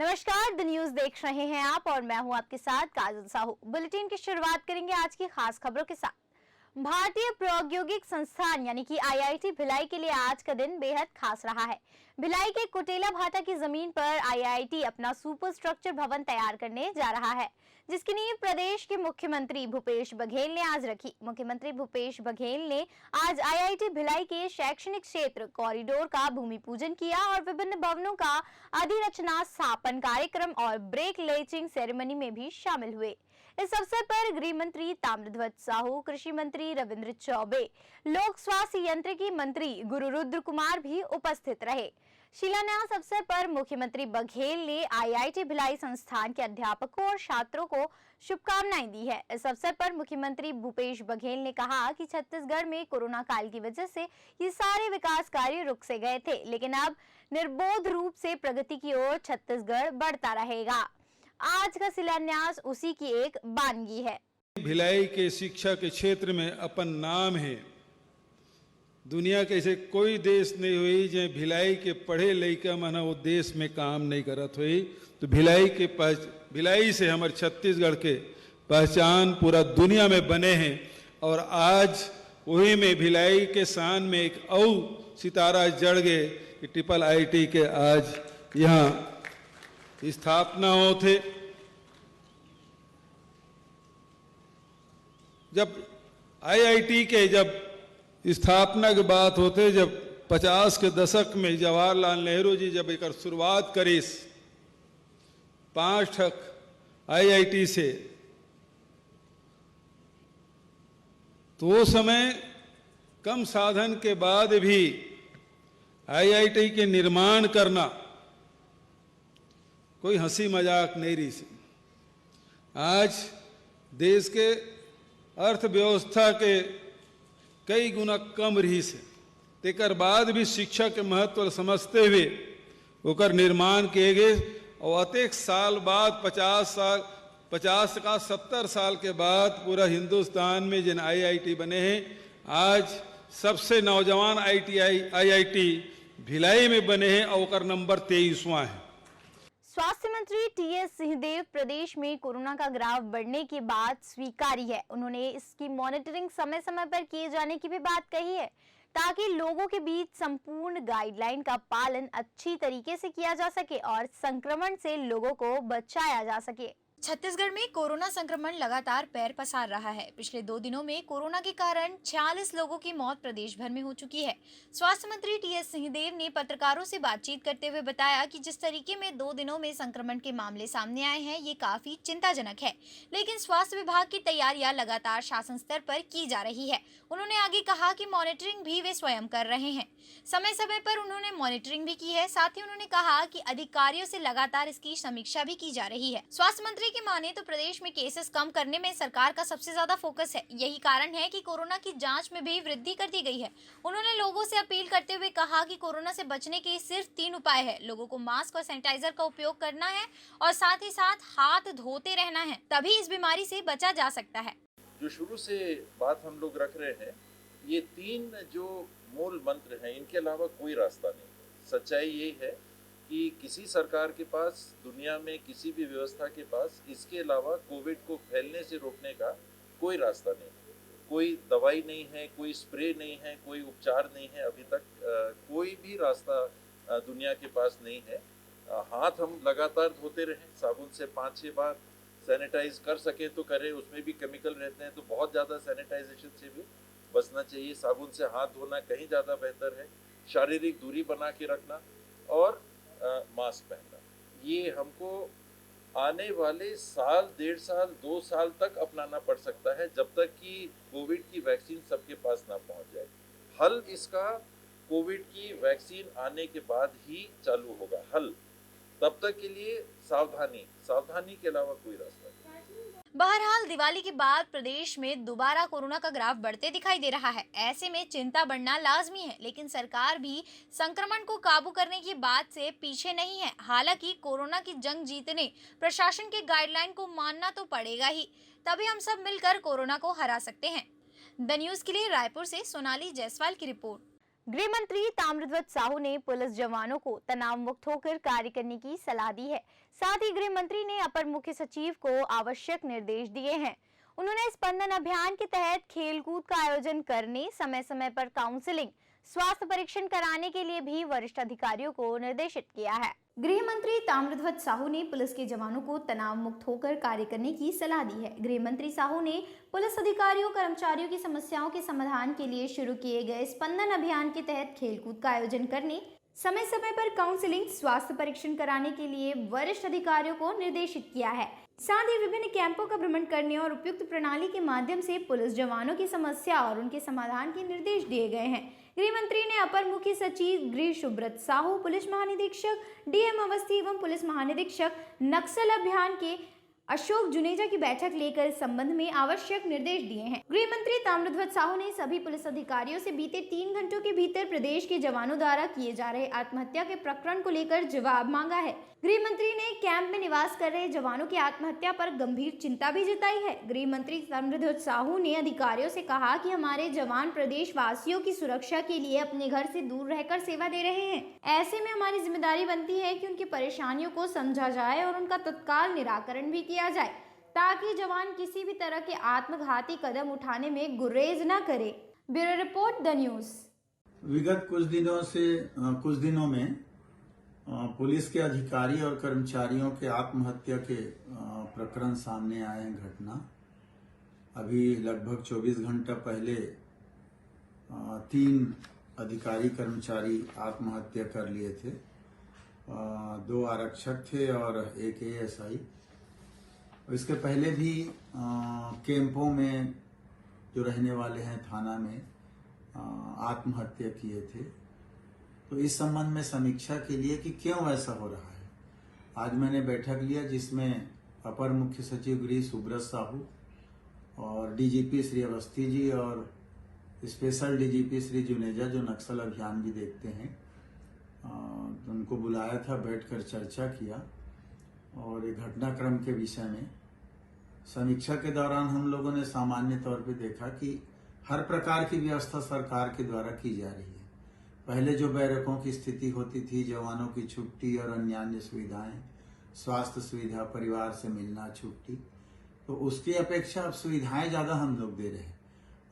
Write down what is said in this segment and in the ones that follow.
नमस्कार, the news देख रहे हैं आप और मैं हूं आपके साथ काजल साहू। बुलेटिन की शुरुआत करेंगे आज की खास खबरों के साथ। भारतीय प्रौद्योगिक संस्थान यानी कि आईआईटी भिलाई के लिए आज का दिन बेहद खास रहा है। भिलाई के कुटेला भाटा की जमीन पर आईआईटी अपना सुपर स्ट्रक्चर भवन तैयार करने जा रहा है, जिसकी नींव प्रदेश के मुख्यमंत्री भूपेश बघेल ने आज रखी। मुख्यमंत्री भूपेश बघेल ने आज आईआईटी भिलाई के शैक्षणिक क्षेत्र कॉरिडोर का भूमि पूजन किया और विभिन्न भवनों का अधिरचना स्थापन कार्यक्रम और ब्रेक लेचिंग सेरेमनी में भी शामिल हुए। इस अवसर पर गृह मंत्री ताम्रध्वज साहू, कृषि मंत्री रविंद्र चौबे, लोक स्वास्थ्य यांत्रिकी मंत्री गुरु रुद्र कुमार भी उपस्थित रहे। शिलान्यास अवसर पर मुख्यमंत्री बघेल ने आईआईटी भिलाई संस्थान के अध्यापकों और छात्रों को शुभकामनाएं दी है। इस अवसर पर मुख्यमंत्री भूपेश बघेल ने कहा कि छत्तीसगढ़ में कोरोना काल की वजह से ये सारे विकास कार्य रुक से गए थे, लेकिन अब निर्बाध रूप से प्रगति की ओर छत्तीसगढ़ बढ़ता रहेगा। आज का शिलान्यास उसी की एक बानगी है। भिलाई के शिक्षा के क्षेत्र में अपन नाम है। दुनिया के ऐसे कोई देश नहीं हुई जो भिलाई के पढ़े लड़का मना वो देश में काम नहीं करत हुई। तो भिलाई से हमारे छत्तीसगढ़ के पहचान पूरा दुनिया में बने हैं। और आज वही में भिलाई के शान में एक और सितारा जड़ गए कि ट्रिपल आईटी के आज यहाँ स्थापना होते। जब आईआईटी के स्थापना की बात होते, जब 50 के दशक में जवाहरलाल नेहरू जी जब एक शुरुआत करी 5 आईआईटी से, तो वो समय कम साधन के बाद भी आईआईटी के निर्माण करना कोई हंसी मजाक नहीं रही से। आज देश के अर्थव्यवस्था के कई गुना कम रही से, तेकर बाद भी शिक्षा के महत्व समझते हुए ओकर निर्माण किए गए। और अतेक साल बाद 50 का 70 साल के बाद पूरा हिंदुस्तान में जिन आईआईटी बने हैं, आज सबसे नौजवान आईआईटी भिलाई में बने हैं और ओकर नंबर 23वां है। स्वास्थ्य मंत्री टीएस सिंहदेव प्रदेश में कोरोना का ग्राफ बढ़ने की बात स्वीकारी है। उन्होंने इसकी मॉनिटरिंग समय समय पर किए जाने की भी बात कही है, ताकि लोगों के बीच संपूर्ण गाइडलाइन का पालन अच्छी तरीके से किया जा सके और संक्रमण से लोगों को बचाया जा सके। छत्तीसगढ़ में कोरोना संक्रमण लगातार पैर पसार रहा है। पिछले 2 दिनों में कोरोना के कारण 46 लोगों की मौत प्रदेश भर में हो चुकी है। स्वास्थ्य मंत्री टीएस सिंहदेव ने पत्रकारों से बातचीत करते हुए बताया कि जिस तरीके में 2 दिनों में संक्रमण के मामले सामने आए हैं, ये काफी चिंताजनक है, लेकिन स्वास्थ्य विभाग की तैयारियां लगातार शासन स्तर पर की जा रही है। उन्होंने आगे कहा कि मॉनिटरिंग भी वे स्वयं कर रहे हैं। समय समय पर उन्होंने मॉनिटरिंग भी की है। साथ ही उन्होंने कहा कि अधिकारियों से लगातार इसकी समीक्षा भी की जा रही है। स्वास्थ्य मंत्री की माने तो प्रदेश में केसेस कम करने में सरकार का सबसे ज्यादा फोकस है। यही कारण है कि कोरोना की जांच में भी वृद्धि कर दी गई है। उन्होंने लोगों से अपील करते हुए कहा कि कोरोना से बचने के सिर्फ 3 उपाय है। लोगों को मास्क और सैनिटाइजर का उपयोग करना है और साथ ही साथ हाथ धोते रहना है, तभी इस बीमारी से बचा जा सकता है। जो शुरू से बात हम लोग रख रहे हैं, ये 3 जो मूल मंत्र हैं, इनके अलावा कोई रास्ता नहीं। सच्चाई ये है कि किसी सरकार के पास, दुनिया में किसी भी व्यवस्था के पास इसके अलावा कोविड को फैलने से रोकने का कोई रास्ता नहीं। कोई दवाई नहीं है, कोई स्प्रे नहीं है, कोई उपचार नहीं है। अभी तक कोई भी रास्ता दुनिया के पास नहीं है। हाथ हम लगातार धोते रहें, साबुन से 5-6 बार, सैनिटाइज कर सकें तो करें, उसमें भी केमिकल रहते हैं तो बहुत ज़्यादा सैनिटाइजेशन से भी बचना चाहिए। साबुन से हाथ धोना कहीं ज़्यादा बेहतर है। शारीरिक दूरी बना के रखना और मास्क पहनना, ये हमको आने वाले साल, 1.5 साल, 2 साल तक अपनाना पड़ सकता है, जब तक कि कोविड की वैक्सीन सबके पास ना पहुंच जाए। हल इसका कोविड की वैक्सीन आने के बाद ही चालू होगा। हल तब तक के लिए सावधानी के अलावा कोई रास्ता नहीं। बहरहाल दिवाली के बाद प्रदेश में दोबारा कोरोना का ग्राफ बढ़ते दिखाई दे रहा है। ऐसे में चिंता बढ़ना लाजमी है, लेकिन सरकार भी संक्रमण को काबू करने की बात से पीछे नहीं है। हालांकि कोरोना की जंग जीतने प्रशासन के गाइडलाइन को मानना तो पड़ेगा ही, तभी हम सब मिलकर कोरोना को हरा सकते हैं। द न्यूज के लिए रायपुर से सोनाली जायसवाल की रिपोर्ट। गृह मंत्री ताम्रध्वज साहू ने पुलिस जवानों को तनाव मुक्त होकर कार्य करने की सलाह दी है। साथ ही गृह मंत्री ने अपर मुख्य सचिव को आवश्यक निर्देश दिए हैं। उन्होंने स्पंदन अभियान के तहत खेलकूद का आयोजन करने, समय समय पर काउंसलिंग, स्वास्थ्य परीक्षण कराने के लिए भी वरिष्ठ अधिकारियों को निर्देशित किया है। गृह मंत्री ताम्रध्वज साहू ने पुलिस के जवानों को तनाव मुक्त होकर कार्य करने की सलाह दी है। गृह मंत्री साहू ने पुलिस अधिकारियों कर्मचारियों की समस्याओं के समाधान के लिए शुरू किए गए स्पंदन अभियान के तहत खेलकूद का आयोजन करने, समय समय पर काउंसलिंग, स्वास्थ्य परीक्षण कराने के लिए वरिष्ठ अधिकारियों को निर्देशित किया है। साथ ही विभिन्न कैंपों का भ्रमण करने और उपयुक्त प्रणाली के माध्यम से पुलिस जवानों की समस्या और उनके समाधान के निर्देश दिए गए हैं। गृह मंत्री ने अपर मुख्य सचिव गृह सुब्रत साहू, पुलिस महानिरीक्षक डीएम अवस्थी एवं पुलिस महानिरीक्षक नक्सल अभियान के अशोक जुनेजा की बैठक लेकर इस संबंध में आवश्यक निर्देश दिए हैं। गृह मंत्री ताम्रध्वज साहू ने सभी पुलिस अधिकारियों से बीते 3 घंटों के भीतर प्रदेश के जवानों द्वारा किए जा रहे आत्महत्या के प्रकरण को लेकर जवाब मांगा है। गृह मंत्री ने कैंप में निवास कर रहे जवानों की आत्महत्या पर गंभीर चिंता भी जताई है। गृह मंत्री ताम्रध्वज साहू ने अधिकारियों से कहा कि हमारे जवान प्रदेश वासियों की सुरक्षा के लिए अपने घर से दूर रहकर सेवा दे रहे हैं। ऐसे में हमारी जिम्मेदारी बनती है कि उनकी परेशानियों को समझा जाए और उनका तत्काल निराकरण भी किया जाए, ताकि जवान किसी भी तरह के आत्मघाती कदम उठाने में गुरेज न करे। Bureau report, the news. विगत कुछ दिनों में पुलिस के अधिकारी और कर्मचारियों के आत्महत्या के प्रकरण सामने आए हैं। घटना अभी लगभग 24 घंटा पहले 3 अधिकारी कर्मचारी आत्महत्या कर लिए थे। 2 आरक्षक थे और 1 एएसआई। इसके पहले भी कैंपों में जो रहने वाले हैं थाना में आत्महत्या किए थे। तो इस संबंध में समीक्षा के लिए कि क्यों ऐसा हो रहा है, आज मैंने बैठक लिया जिसमें अपर मुख्य सचिव गृह सुब्रत साहू और डीजीपी श्री अवस्थी जी और स्पेशल डीजीपी श्री जुनेजा जो नक्सल अभियान भी देखते हैं, उनको बुलाया था, बैठकर चर्चा किया और एक घटनाक्रम के विषय में समीक्षा के दौरान हम लोगों ने सामान्य तौर पे देखा कि हर प्रकार की व्यवस्था सरकार के द्वारा की जा रही है। पहले जो बैरकों की स्थिति होती थी, जवानों की छुट्टी और अन्य सुविधाएं, स्वास्थ्य सुविधा, परिवार से मिलना, छुट्टी, तो उसकी अपेक्षा अब सुविधाएं ज़्यादा हम लोग दे रहे हैं।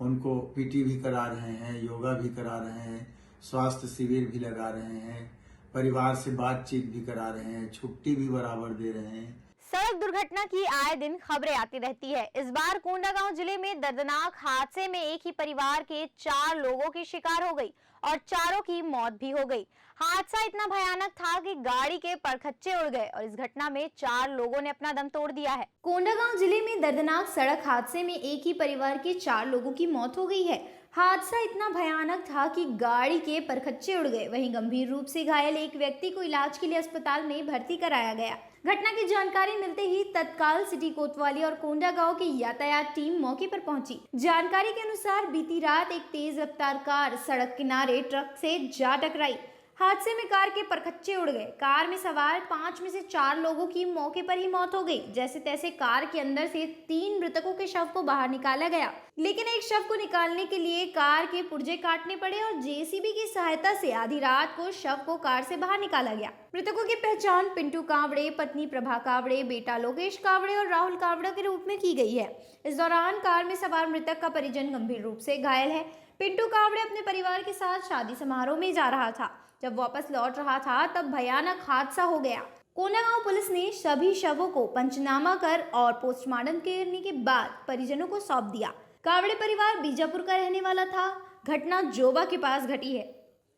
उनको पीटी भी करा रहे हैं, योगा भी करा रहे हैं, स्वास्थ्य शिविर भी लगा रहे हैं, परिवार से बातचीत भी करा रहे हैं, छुट्टी भी बराबर दे रहे हैं। सड़क दुर्घटना की आए दिन खबरें आती रहती है। इस बार कोंडागांव जिले में दर्दनाक हादसे में एक ही परिवार के 4 लोगों की शिकार हो गई और 4 की मौत भी हो गई। हादसा इतना भयानक था कि गाड़ी के परखच्चे उड़ गए और इस घटना में 4 लोगों ने अपना दम तोड़ दिया है। कोंडागांव जिले में दर्दनाक सड़क हादसे में एक ही परिवार के 4 लोगों की मौत हो गई है। हादसा इतना भयानक था कि गाड़ी के परखच्चे उड़ गए। वहीं गंभीर रूप से घायल एक व्यक्ति को इलाज के लिए अस्पताल में भर्ती कराया गया। घटना की जानकारी मिलते ही तत्काल सिटी कोतवाली और कोंडागांव की यातायात टीम मौके पर पहुंची। जानकारी के अनुसार बीती रात एक तेज रफ्तार कार सड़क किनारे ट्रक से जा टकराई। हादसे में कार के परखच्चे उड़ गए। कार में सवार 5 में से 4 लोगों की मौके पर ही मौत हो गई। जैसे तैसे कार के अंदर से 3 मृतकों के शव को बाहर निकाला गया, लेकिन एक शव को निकालने के लिए कार के पुर्जे काटने पड़े और जेसीबी की सहायता से आधी रात को शव को कार से बाहर निकाला गया। मृतकों की पहचान पिंटू कावड़े, पत्नी प्रभा कावड़े, बेटा लोकेश कावड़े और राहुल कावड़े के रूप में की गई है। इस दौरान कार में सवार मृतक का परिजन गंभीर रूप से घायल है। पिंटू कावड़े अपने परिवार के साथ शादी समारोह में जा रहा था। जब वापस लौट रहा था तब भयानक हादसा हो गया। कोंडागांव पुलिस ने सभी शवों को पंचनामा कर और पोस्टमार्टम करने के बाद परिजनों को सौंप दिया। कावड़े परिवार बीजापुर का रहने वाला था। घटना जोबा के पास घटी है।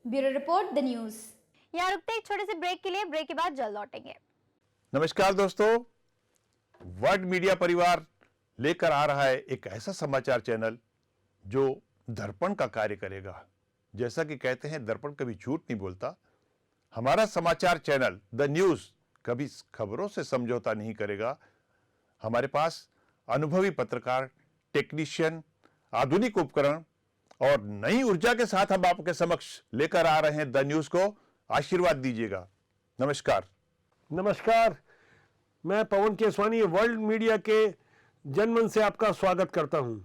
Bureau report, the news. यहाँ रुकते एक छोटे से ब्रेक के लिए, ब्रेक के बाद जल्द लौटेंगे। नमस्कार दोस्तों, वर्ल्ड मीडिया परिवार लेकर आ रहा है एक ऐसा समाचार चैनल जो दर्पण का कार्य करेगा। जैसा कि कहते हैं दर्पण कभी झूठ नहीं बोलता। हमारा समाचार चैनल द न्यूज कभी खबरों से समझौता नहीं करेगा। हमारे पास अनुभवी पत्रकार, टेक्नीशियन, आधुनिक उपकरण और नई ऊर्जा के साथ हम आपके समक्ष लेकर आ रहे हैं द न्यूज को। आशीर्वाद दीजिएगा। नमस्कार। नमस्कार, मैं पवन केसवानी वर्ल्ड मीडिया के जनमन से आपका स्वागत करता हूं।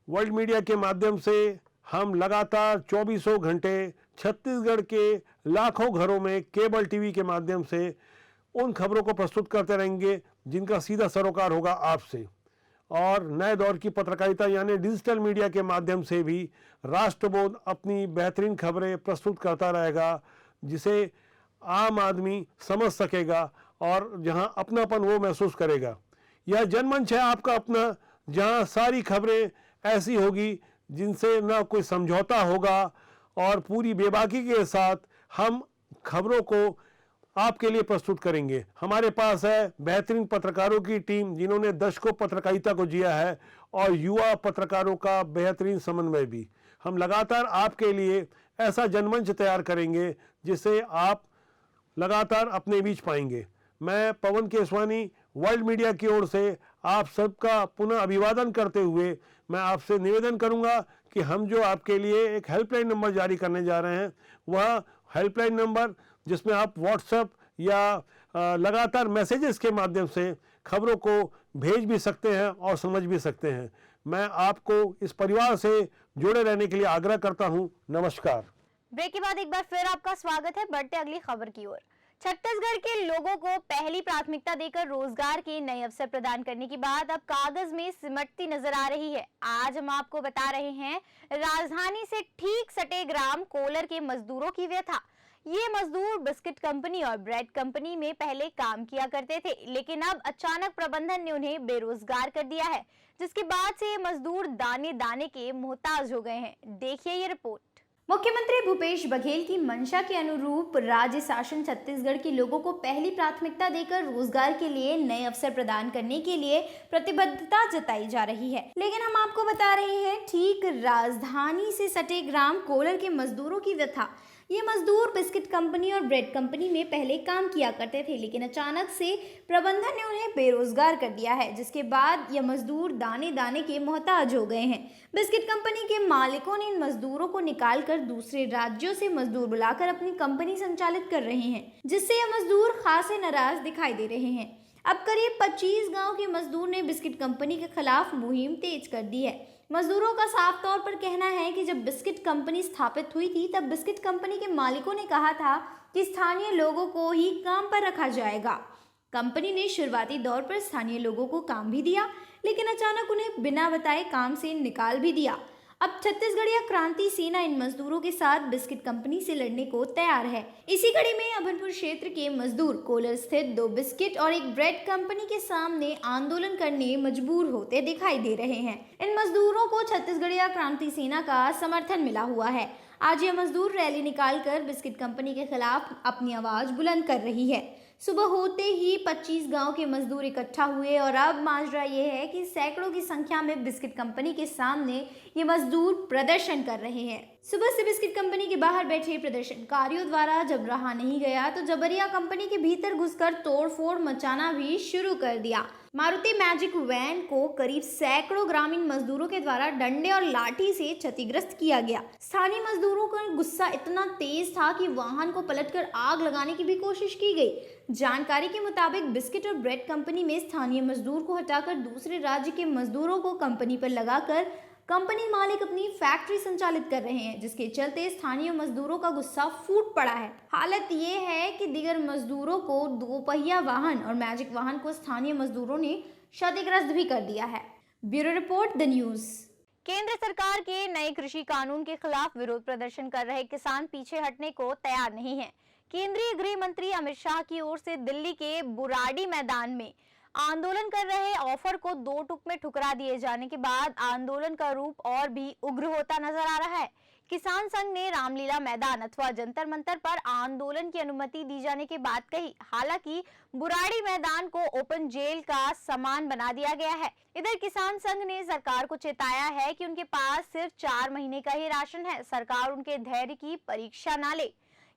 वर्ल्ड मीडिया के माध्यम से हम लगातार 24 घंटे छत्तीसगढ़ के लाखों घरों में केबल टीवी के माध्यम से उन खबरों को प्रस्तुत करते रहेंगे जिनका सीधा सरोकार होगा आपसे। और नए दौर की पत्रकारिता यानी डिजिटल मीडिया के माध्यम से भी राष्ट्रबोध अपनी बेहतरीन खबरें प्रस्तुत करता रहेगा, जिसे आम आदमी समझ सकेगा और जहां अपनापन वो महसूस करेगा। यह जनमंच है आपका अपना, जहां सारी खबरें ऐसी होगी जिनसे ना कोई समझौता होगा और पूरी बेबाकी के साथ हम खबरों को आपके लिए प्रस्तुत करेंगे। हमारे पास है बेहतरीन पत्रकारों की टीम जिन्होंने दशकों पत्रकारिता को जिया है और युवा पत्रकारों का बेहतरीन समन्वय भी। हम लगातार आपके लिए ऐसा जनमंच तैयार करेंगे जिसे आप लगातार अपने बीच पाएंगे। मैं पवन केसवानी वर्ल्ड मीडिया की ओर से आप सबका पुनः अभिवादन करते हुए मैं आपसे निवेदन करूंगा कि हम जो आपके लिए एक हेल्पलाइन नंबर जारी करने जा रहे हैं, वह हेल्पलाइन नंबर जिसमें आप व्हाट्सएप या लगातार मैसेजेस के माध्यम से खबरों को भेज भी सकते हैं और समझ भी सकते हैं। मैं आपको इस परिवार से जुड़े रहने के लिए आग्रह करता हूं। नमस्कार। ब्रेक के बाद एक बार फिर आपका स्वागत है। बढ़ते अगली खबर की ओर। छत्तीसगढ़ के लोगों को पहली प्राथमिकता देकर रोजगार के नए अवसर प्रदान करने की बात अब कागज में सिमटती नजर आ रही है। आज हम आपको बता रहे हैं राजधानी से ठीक सटे ग्राम कोलर के मजदूरों की व्यथा। ये मजदूर बिस्किट कंपनी और ब्रेड कंपनी में पहले काम किया करते थे, लेकिन अब अचानक प्रबंधन ने उन्हें बेरोजगार कर दिया है, जिसके बाद से ये मजदूर दाने दाने के मोहताज हो गए हैं। देखिए ये रिपोर्ट। मुख्यमंत्री भूपेश बघेल की मंशा के अनुरूप राज्य शासन छत्तीसगढ़ के लोगों को पहली प्राथमिकता देकर रोजगार के लिए नए अवसर प्रदान करने के लिए प्रतिबद्धता जताई जा रही है। लेकिन हम आपको बता रहे हैं ठीक राजधानी से सटे ग्राम कोलर के मजदूरों की व्यथा। ये मजदूर बिस्किट कंपनी और ब्रेड कंपनी में पहले काम किया करते थे, लेकिन अचानक से प्रबंधन ने उन्हें बेरोजगार कर दिया है, जिसके बाद ये मजदूर दाने दाने के मोहताज हो गए हैं। बिस्किट कंपनी के मालिकों ने इन मजदूरों को निकालकर दूसरे राज्यों से मजदूर बुलाकर अपनी कंपनी संचालित कर रहे हैं, जिससे ये मजदूर खासे नाराज दिखाई दे रहे हैं। अब करीब 25 गाँव के मजदूर ने बिस्किट कंपनी के खिलाफ मुहिम तेज कर दी है। मजदूरों का साफ तौर पर कहना है कि जब बिस्किट कंपनी स्थापित हुई थी, तब बिस्किट कंपनी के मालिकों ने कहा था कि स्थानीय लोगों को ही काम पर रखा जाएगा। कंपनी ने शुरुआती दौर पर स्थानीय लोगों को काम भी दिया, लेकिन अचानक उन्हें बिना बताए काम से निकाल भी दिया। अब छत्तीसगढ़िया क्रांति सेना इन मजदूरों के साथ बिस्किट कंपनी से लड़ने को तैयार है। इसी कड़ी में अभनपुर क्षेत्र के मजदूर कोलर स्थित 2 बिस्किट और एक ब्रेड कंपनी के सामने आंदोलन करने मजबूर होते दिखाई दे रहे हैं। इन मजदूरों को छत्तीसगढ़िया क्रांति सेना का समर्थन मिला हुआ है। आज ये मजदूर रैली निकालकर बिस्किट कंपनी के खिलाफ अपनी आवाज बुलंद कर रही है। सुबह होते ही 25 गांव के मजदूर इकट्ठा हुए और अब माजरा ये है कि सैकड़ों की संख्या में बिस्किट कंपनी के सामने ये मजदूर प्रदर्शन कर रहे हैं। सुबह से बिस्किट कंपनी के बाहर बैठे प्रदर्शनकारियों द्वारा जब रहा नहीं गया तो जबरिया कंपनी के भीतर घुसकर तोड़फोड़ मचाना भी शुरू कर दिया। मारुति मैजिक वैन को करीब सैकड़ों ग्रामीण मजदूरों के द्वारा डंडे और लाठी से क्षतिग्रस्त किया गया। स्थानीय मजदूरों का गुस्सा इतना तेज था कि वाहन को पलटकर आग लगाने की भी कोशिश की गई। जानकारी के मुताबिक बिस्किट और ब्रेड कंपनी में स्थानीय मजदूर को हटाकर दूसरे राज्य के मजदूरों को कंपनी पर लगाकर कंपनी मालिक अपनी फैक्ट्री संचालित कर रहे हैं, जिसके चलते स्थानीय मजदूरों का गुस्सा फूट पड़ा है। हालत ये है कि दिगर मजदूरों को 2 पहिया वाहन और मैजिक वाहन को स्थानीय मजदूरों ने क्षतिग्रस्त भी कर दिया है। Bureau report, the news. केंद्र सरकार के नए कृषि कानून के खिलाफ विरोध प्रदर्शन कर रहे किसान पीछे हटने को तैयार नहीं है। केंद्रीय गृह मंत्री अमित शाह की ओर से दिल्ली के बुराड़ी मैदान में आंदोलन कर रहे ऑफर को 2 टुक में ठुकरा दिए जाने के बाद आंदोलन का रूप और भी उग्र होता नजर आ रहा है। किसान संघ ने रामलीला मैदान अथवा जंतर मंतर पर आंदोलन की अनुमति दी जाने की बात कही। हालांकि बुराड़ी मैदान को ओपन जेल का समान बना दिया गया है। इधर किसान संघ ने सरकार को चेताया है कि उनके पास सिर्फ 4 महीने का ही राशन है, सरकार उनके धैर्य की परीक्षा ना ले।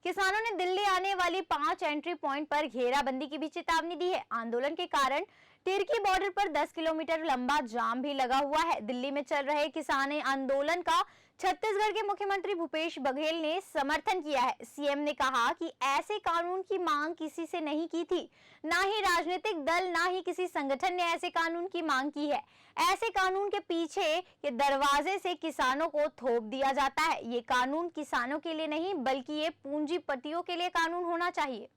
किसानों ने दिल्ली आने वाली 5 एंट्री पॉइंट पर घेराबंदी की भी चेतावनी दी है। आंदोलन के कारण टिर्की बॉर्डर पर 10 किलोमीटर लंबा जाम भी लगा हुआ है। दिल्ली में चल रहे किसान आंदोलन का छत्तीसगढ़ के मुख्यमंत्री भूपेश बघेल ने समर्थन किया है। सीएम ने कहा कि ऐसे कानून की मांग किसी से नहीं की थी, ना ही राजनीतिक दल, ना ही किसी संगठन ने ऐसे कानून की मांग की है। ऐसे कानून के पीछे ये दरवाजे से किसानों को थोप दिया जाता है। ये कानून किसानों के लिए नहीं बल्कि ये पूंजीपतियों के लिए कानून होना चाहिए।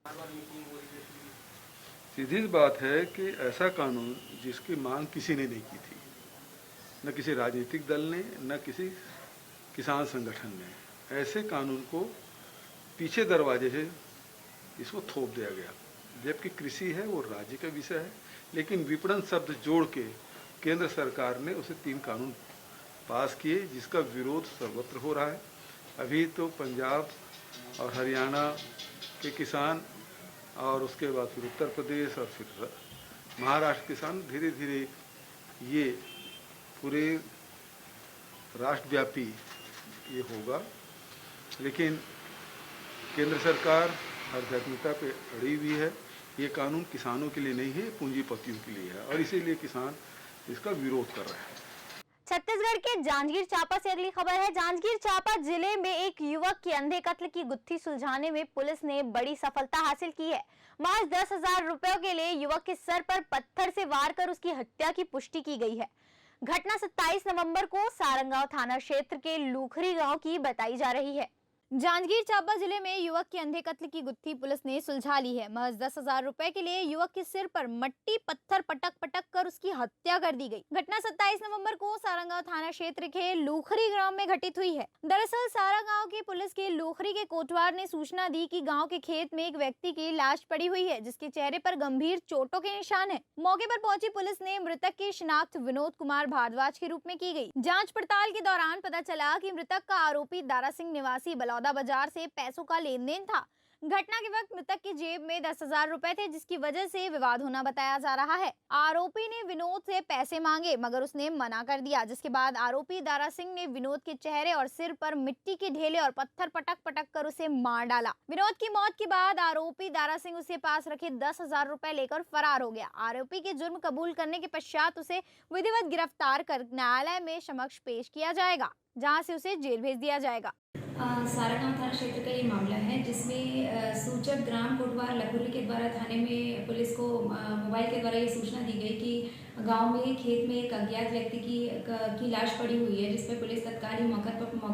सीधी सी बात है कि ऐसा कानून जिसकी मांग किसी ने नहीं की थी, न किसी राजनीतिक दल ने, न किसी किसान संगठन ने, ऐसे कानून को पीछे दरवाजे से इसको थोप दिया गया। जबकि कृषि है वो राज्य का विषय है, लेकिन विपणन शब्द जोड़ के केंद्र सरकार ने उसे 3 कानून पास किए, जिसका विरोध सर्वत्र हो रहा है। अभी तो पंजाब और हरियाणा के किसान और उसके बाद फिर उत्तर प्रदेश और फिर महाराष्ट्र किसान धीरे धीरे ये पूरे राष्ट्रव्यापी ये होगा। लेकिन केंद्र सरकार आध्यात्मिकता पे अड़ी हुई है। ये कानून किसानों के लिए नहीं है, पूंजीपतियों के लिए है और इसीलिए किसान इसका विरोध कर रहे हैं। छत्तीसगढ़ के जांजगीर चांपा से अगली खबर है। जांजगीर चांपा जिले में एक युवक के अंधे कत्ल की गुत्थी सुलझाने में पुलिस ने बड़ी सफलता हासिल की है। महज 10,000 रुपयों के लिए युवक के सर पर पत्थर से वार कर उसकी हत्या की पुष्टि की गई है। घटना 27 नवंबर को सारंगांव थाना क्षेत्र के लूखरी गांव की बताई जा रही है। जांजगीर चांपा जिले में युवक के अंधे कत्ल की गुत्थी पुलिस ने सुलझा ली है। महज 10,000 रुपए के लिए युवक के सिर पर मट्टी पत्थर पटक पटक कर उसकी हत्या कर दी गई। घटना 27 नवंबर को सारंगांव थाना क्षेत्र के लूखरी ग्राम में घटित हुई है। दरअसल सारंगांव की पुलिस के लूखरी के कोटवार ने सूचना दी कि गांव के खेत में एक व्यक्ति की लाश पड़ी हुई है, जिसके चेहरे पर गंभीर चोटों के निशान है। मौके पर पहुंची पुलिस ने मृतक की शिनाख्त विनोद कुमार भारद्वाज के रूप में की गई। जाँच पड़ताल के दौरान पता चला कि मृतक का आरोपी दारा सिंह निवासी बलौदा बाजार से पैसों का लेन देन था। घटना के वक्त मृतक की जेब में 10,000 रुपए थे, जिसकी वजह से विवाद होना बताया जा रहा है। आरोपी ने विनोद से पैसे मांगे मगर उसने मना कर दिया, जिसके बाद आरोपी दारा सिंह ने विनोद के चेहरे और सिर पर मिट्टी के ढेले और पत्थर पटक पटक कर उसे मार डाला। विनोद की मौत के बाद आरोपी दारा सिंह उसके पास रखे 10,000 रुपए लेकर फरार हो गया। आरोपी के जुर्म कबूल करने के पश्चात उसे विधिवत गिरफ्तार कर न्यायालय में समक्ष पेश किया जाएगा, जहाँ से उसे जेल भेज दिया जाएगा। सारगांव थाना क्षेत्र का ये मामला है, जिसमें सूचक ग्राम कोटवार लखुरी के द्वारा थाने में पुलिस को मोबाइल के द्वारा ये सूचना दी गई कि गांव में खेत में एक अज्ञात व्यक्ति की लाश पड़ी हुई है, जिस पर पुलिस तत्काल ही मौके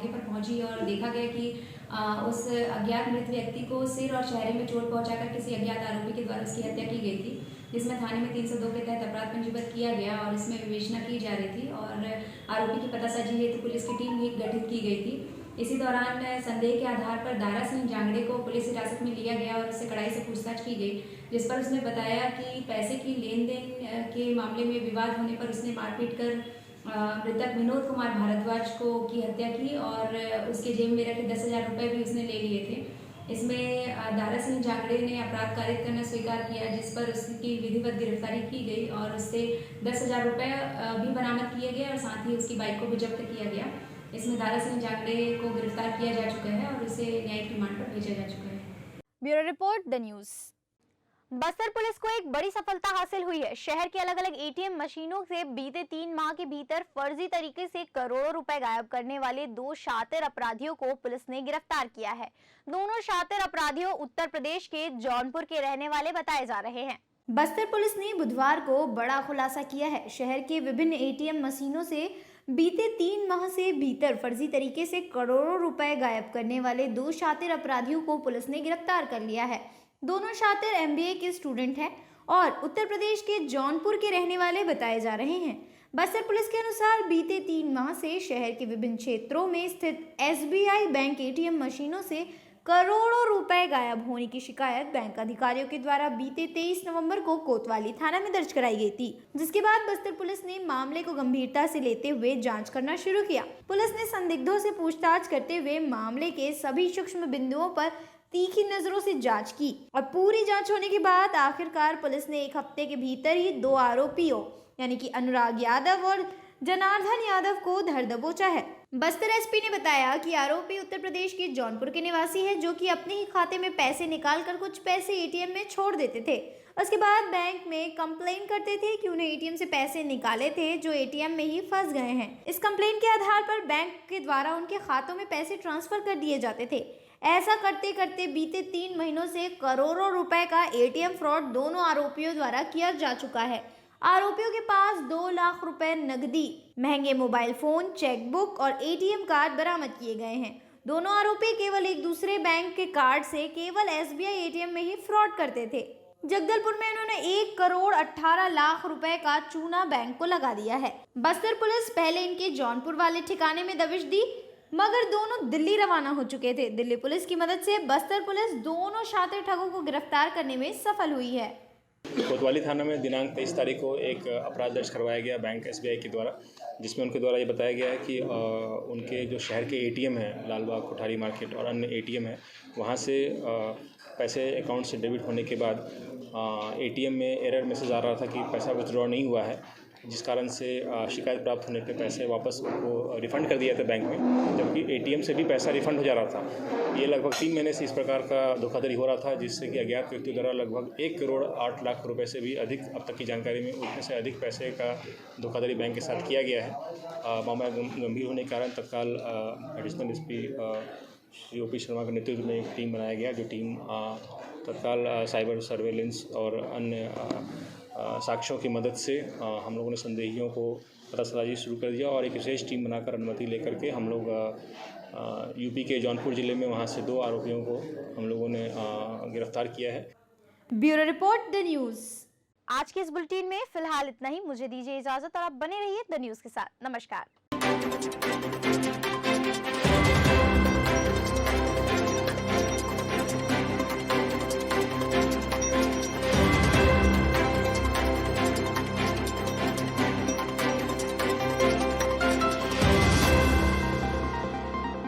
पर पहुंची और देखा गया कि उस अज्ञात मृत व्यक्ति को सिर और चेहरे में चोट पहुंचाकर किसी अज्ञात आरोपी के द्वारा उसकी हत्या की गई थी, जिसमें थाने में 302 के तहत अपराध पंजीबद्ध किया गया और इसमें विवेचना की जा रही थी और आरोपी की पतासाजी हेतु पुलिस की टीम गठित की गई थी। इसी दौरान संदेह के आधार पर दारा सिंह जांगड़े को पुलिस हिरासत में लिया गया और उससे कड़ाई से पूछताछ की गई, जिस पर उसने बताया कि पैसे की लेन देन के मामले में विवाद होने पर उसने मारपीट कर मृतक विनोद कुमार भारद्वाज की हत्या की और उसके जेब में रखे 10,000 रुपये भी उसने ले लिए थे। इसमें दारा सिंह जांगड़े ने अपराध कारित करना स्वीकार किया, जिस पर उसकी विधिवत गिरफ्तारी की गई और उससे 10,000 रुपये भी बरामद किए गए और साथ ही उसकी बाइक को भी जब्त किया गया। इसमें दारा सिंह जांगड़े को गिरफ्तार किया जा चुका है और उसे न्यायिक रिमांड पर भेजा जा चुका है। Bureau report the news. Bastar police को एक बड़ी सफलता हासिल हुई है। शहर के अलग अलग एटीएम मशीनों से बीते 3 माह के भीतर फर्जी तरीके से करोड़ों रुपए गायब करने वाले 2 शातिर अपराधियों को पुलिस ने गिरफ्तार किया है। दोनों शातिर अपराधियों उत्तर प्रदेश के जौनपुर के रहने वाले बताए जा रहे हैं। बस्तर पुलिस ने बुधवार को बड़ा खुलासा किया है। शहर के विभिन्न एटीएम मशीनों से बीते 3 माह से भीतर फर्जी तरीके से करोड़ों रुपए गायब करने वाले 2 शातिर अपराधियों को पुलिस ने गिरफ्तार कर लिया है। दोनों शातिर MBA के स्टूडेंट हैं और उत्तर प्रदेश के जौनपुर के रहने वाले बताए जा रहे हैं। बस्तर पुलिस के अनुसार बीते 3 माह से शहर के विभिन्न क्षेत्रों में स्थित SBI बैंक ATM मशीनों से करोड़ों रुपए गायब होने की शिकायत बैंक अधिकारियों के द्वारा बीते 23 नवंबर को कोतवाली थाना में दर्ज कराई गई थी, जिसके बाद बस्तर पुलिस ने मामले को गंभीरता से लेते हुए जांच करना शुरू किया। पुलिस ने संदिग्धों से पूछताछ करते हुए मामले के सभी सूक्ष्म बिंदुओं पर तीखी नजरों से जांच की और पूरी जांच होने के बाद आखिरकार पुलिस ने 1 हफ्ते के भीतर ही 2 आरोपियों यानी कि अनुराग यादव और जनार्दन यादव को धर दबोचा है। बस्तर एसपी ने बताया कि आरोपी उत्तर प्रदेश के जौनपुर के निवासी है, जो कि अपने ही खाते में पैसे निकालकर कुछ पैसे एटीएम में छोड़ देते थे। उसके बाद बैंक में कंप्लेन करते थे कि उन्हें एटीएम से पैसे निकाले थे जो एटीएम में ही फंस गए हैं। इस कंप्लेन के आधार पर बैंक के द्वारा उनके खातों में पैसे ट्रांसफर कर दिए जाते थे। ऐसा करते करते बीते 3 महीनों से करोड़ों रुपए का एटीएम फ्रॉड दोनों आरोपियों द्वारा किया जा चुका है। आरोपियों के पास 2 लाख रुपए नकदी, महंगे मोबाइल फोन, चेकबुक और एटीएम कार्ड बरामद किए गए हैं। दोनों आरोपी केवल एक दूसरे बैंक के कार्ड से केवल एसबीआई एटीएम में ही फ्रॉड करते थे। जगदलपुर में उन्होंने 1 करोड़ 18 लाख रुपए का चूना बैंक को लगा दिया है। बस्तर पुलिस पहले इनके जौनपुर वाले ठिकाने में दबिश दी, मगर दोनों दिल्ली रवाना हो चुके थे। दिल्ली पुलिस की मदद से बस्तर पुलिस दोनों शातिर ठगों को गिरफ्तार करने में सफल हुई है। कोतवाली थाना में दिनांक 23 तारीख को एक अपराध दर्ज करवाया गया बैंक एसबीआई के द्वारा, जिसमें उनके द्वारा ये बताया गया है कि उनके जो शहर के एटीएम हैं, लालबाग, कोठारी मार्केट और अन्य एटीएम है, वहाँ से पैसे अकाउंट से डेबिट होने के बाद एटीएम में एरर मैसेज आ रहा था कि पैसा विथड्रॉ नहीं हुआ है, जिस कारण से शिकायत प्राप्त होने पे पैसे वापस उनको रिफ़ंड कर दिया था बैंक में, जबकि एटीएम से भी पैसा रिफ़ंड हो जा रहा था। ये लगभग 3 महीने से इस प्रकार का धोखाधड़ी हो रहा था, जिससे कि अज्ञात व्यक्तियों द्वारा लगभग 1 करोड़ 8 लाख रुपए से भी अधिक, अब तक की जानकारी में उतने से अधिक पैसे का धोखाधड़ी बैंक के साथ किया गया है। मामला गंभीर होने के कारण तत्काल additional SP Shri OP Sharma के नेतृत्व में एक टीम बनाया गया, जो टीम तत्काल साइबर सर्वेलेंस और अन्य साक्ष्यों की मदद से हम लोगों ने संदेहियों को पतासाजी शुरू कर दिया और एक विशेष टीम बनाकर अनुमति लेकर के हम लोग यूपी के जौनपुर जिले में वहां से 2 आरोपियों को हम लोगों ने गिरफ्तार किया है। Bureau report the news. आज के इस बुलेटिन में फिलहाल इतना ही। मुझे दीजिए इजाजत और आप बने रहिए द न्यूज के साथ। नमस्कार।